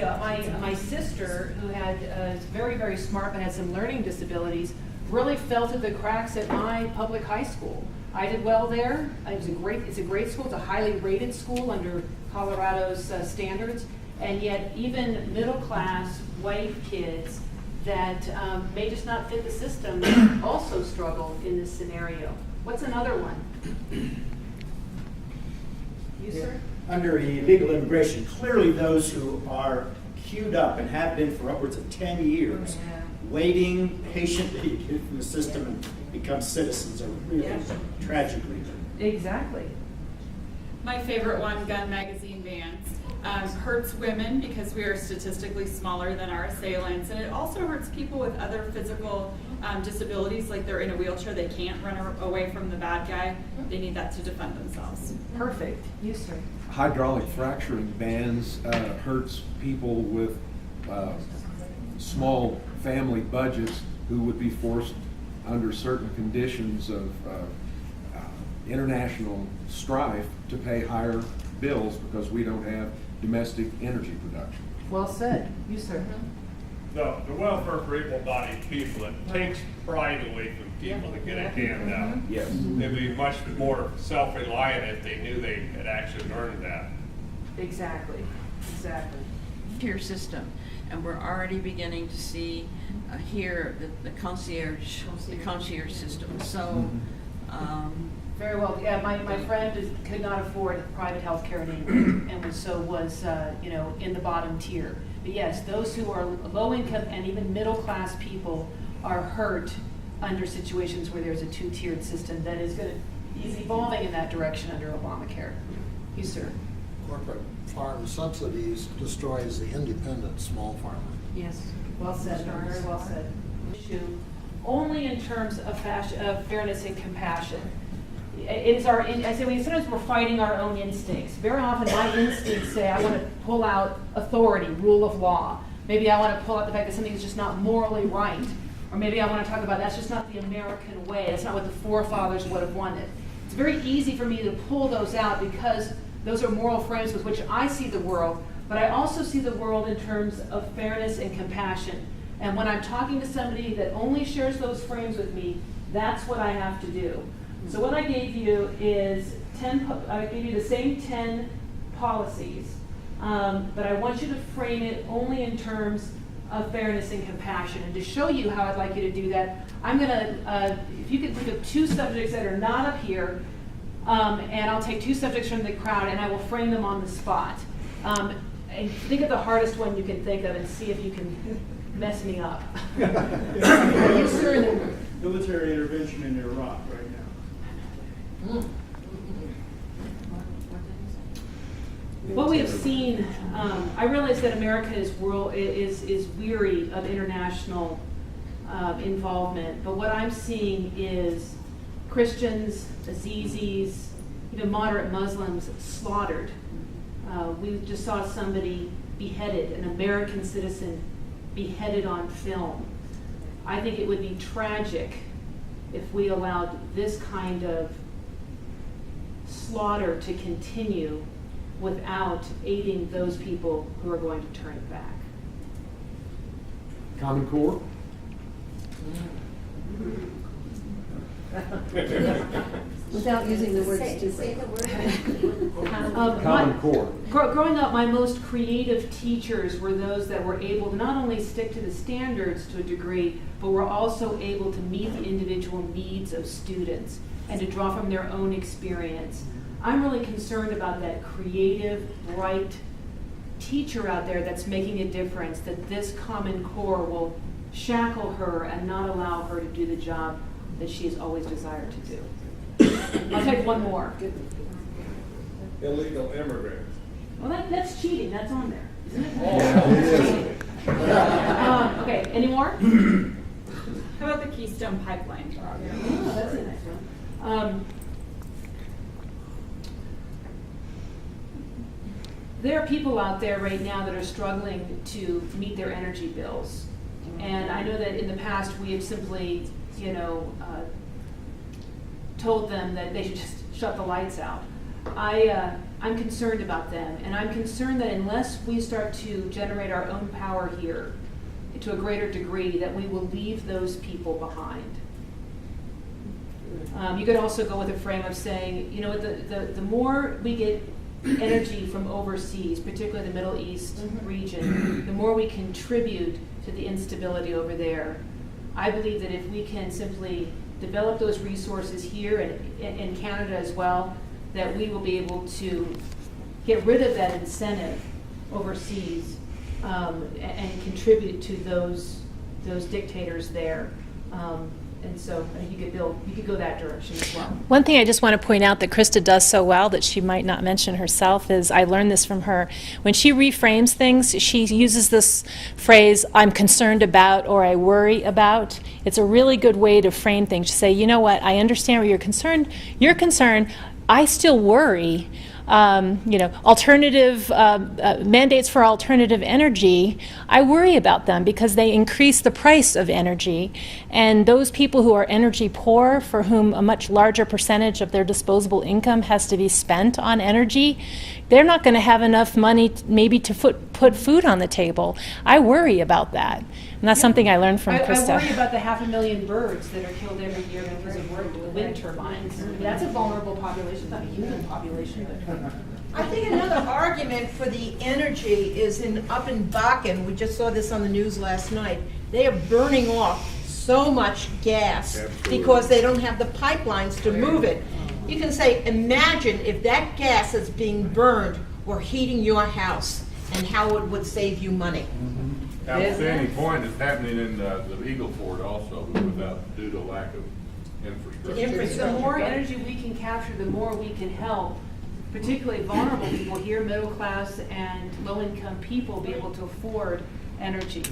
my sister, who had is very, very smart but had some learning disabilities, really fell through the cracks at my public high school. I did well there. It's a great school. It's a highly rated school under Colorado's standards, and yet even middle class white kids that may just not fit the system also struggle in this scenario. What's another one? You, sir? Under illegal immigration, clearly those who are queued up and have been for upwards of 10 years, waiting patiently to get from the system and become citizens are really tragically. Exactly. My favorite one, gun magazine bans, hurts women because we are statistically smaller than our assailants, and it also hurts people with other physical disabilities, like they're in a wheelchair, they can't run away from the bad guy, they need that to defend themselves. Perfect. You, sir? Hydraulic fracturing bans hurts people with small family budgets who would be forced under certain conditions of international strife to pay higher bills because we don't have domestic energy production. Well said. You, sir? The welfare for able-bodied people, it takes pride away from people to get a handout. Yes. They'd be much more self-reliant if they knew they had actually earned that. Exactly. Exactly. Tier system, and we're already beginning to see here the concierge system. So, Very well. Yeah, my friend could not afford private health care in England and was in the bottom tier. But yes, those who are low income and even middle class people are hurt under situations where there's a two-tiered system that is evolving in that direction under Obamacare. You, sir? Corporate farm subsidies destroys the independent small farmer. Yes. Well said. Very well said. Issue only in terms of fairness and compassion. It is I say sometimes we're fighting our own instincts. Very often my instincts say I want to pull out authority, rule of law. Maybe I want to pull out the fact that something is just not morally right. Or maybe I want to talk about that's just not the American way. That's not what the forefathers would have wanted. It's very easy for me to pull those out because those are moral frames with which I see the world, but I also see the world in terms of fairness and compassion. And when I'm talking to somebody that only shares those frames with me, that's what I have to do. So what I gave you is I gave you the same 10 policies, but I want you to frame it only in terms of fairness and compassion. And to show you how I'd like you to do that, I'm going to, if you could think of 2 subjects that are not up here, and I'll take 2 subjects from the crowd and I will frame them on the spot. And think of the hardest one you can think of and see if you can mess me up. Yes, sir. Military intervention in Iraq right now. What we have seen, I realize that America is weary of international involvement, but what I'm seeing is Christians, Azizis, even moderate Muslims slaughtered. We just saw somebody beheaded, an American citizen beheaded on film. I think it would be tragic if we allowed this kind of slaughter to continue without aiding those people who are going to turn it back. Common Core? Without using the word stupid. Say the word. Common Core. Growing up, my most creative teachers were those that were able to not only stick to the standards to a degree, but were also able to meet the individual needs of students and to draw from their own experience. I'm really concerned about that creative, bright teacher out there that's making a difference, that this Common Core will shackle her and not allow her to do the job that she has always desired to do. I'll take one more. Illegal immigrants. Well, that's cheating. That's on there, isn't it? Oh. Okay, any more? How about the Keystone Pipeline project? Oh, that's a nice one. There are people out there right now that are struggling to meet their energy bills. And I know that in the past we have simply, told them that they should just shut the lights out. I I'm concerned about them, and I'm concerned that unless we start to generate our own power here to a greater degree, that we will leave those people behind. You could also go with a frame of saying, you know, the more we get energy from overseas, particularly the Middle East region, the more we contribute to the instability over there. I believe that if we can simply develop those resources here and in Canada as well, that we will be able to get rid of that incentive overseas and contribute to those dictators there. And so I think you could go that direction as well. One thing I just want to point out that Krista does so well that she might not mention herself is, I learned this from her, when she reframes things, she uses this phrase, I'm concerned about or I worry about. It's a really good way to frame things. To say, you know what, I understand where you're concerned, I still worry. Alternative mandates for alternative energy, I worry about them because they increase the price of energy. And those people who are energy poor, for whom a much larger percentage of their disposable income has to be spent on energy, they're not going to have enough money maybe to put food on the table. I worry about that. And that's something I learned from Krista. I worry about the 500,000 birds that are killed every year because of the wind turbines. I mean, that's a vulnerable population, not a human population. But I think another argument for the energy is up in Bakken. We just saw this on the news last night. They are burning off so much gas because they don't have the pipelines to move it. You can say, imagine if that gas is being burned or heating your house and how it would save you money. Outstanding point is happening in the Eagle Ford also, due to lack of infrastructure. The more energy we can capture, the more we can help, particularly vulnerable people here, middle class and low income people, be able to afford energy.